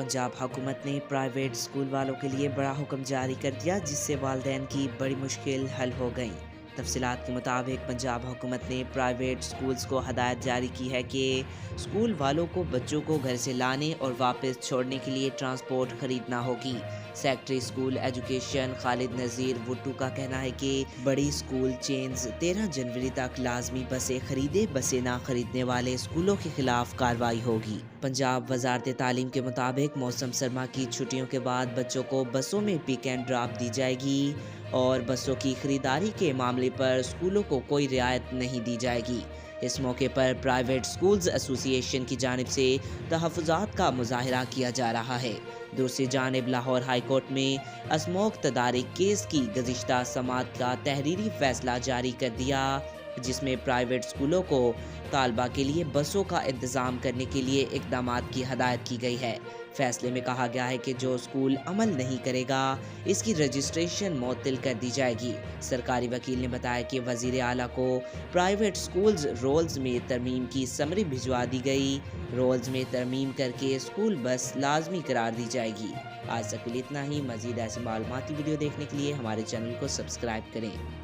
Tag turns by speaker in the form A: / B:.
A: پنجاب حکومت نے private school والوں کے لیے بڑا حکم جاری کر دیا جس سے والدین کی بڑی مشکل حل ہو گئی۔ تفصیلات کے مطابق پنجاب حکومت نے پرائیویٹ اسکولز کو ہدایت جاری کی ہے کہ اسکول والوں کو بچوں کو گھر سے لانے اور واپس چھوڑنے کے لیے ٹرانسپورٹ خریدنا ہوگی۔ سیکٹری اسکول ایجوکیشن خالد نذیر وٹو کا کہنا ہے کہ بڑی اسکول چینز 13 جنوری تک لازمی بسیں خریدے، بسیں نہ خریدنے والے اسکولوں کے خلاف کارروائی ہوگی۔ پنجاب وزارت تعلیم کے مطابق موسم سرما کی چھٹیوں کے بعد بچوں کو بسوں میں پک اینڈ ڈراپ دی جائے گی اور بسوں کی خریداری کے معاملے پر اسکولوں کو کوئی رعایت نہیں دی جائے گی۔ اس موقع پر پرائیویٹ اسکولز ایسوسی ایشن کی جانب سے تحفظات کا مظاہرہ کیا جا رہا ہے۔ دوسری جانب لاہور ہائی کورٹ میں اسموک تدارک کیس کی گزشتہ سماعت کا تحریری فیصلہ جاری کر دیا جس میں پرائیویٹ اسکولوں کو طالبہ کے لیے بسوں کا انتظام کرنے کے لیے اقدامات کی ہدایت کی گئی ہے۔ فیصلے میں کہا گیا ہے کہ جو اسکول عمل نہیں کرے گا اس کی رجسٹریشن معطل کر دی جائے گی۔ سرکاری وکیل نے بتایا کہ وزیر اعلیٰ کو پرائیویٹ اسکولز رولز میں ترمیم کی سمری بھجوا دی گئی۔ رولز میں ترمیم کر کے اسکول بس لازمی قرار دی جائے گی۔ آج تک کے لیے اتنا ہی۔ مزید ایسی معلوماتی ویڈیو دیکھنے کے لیے ہمارے چینل کو سبسکرائب کریں۔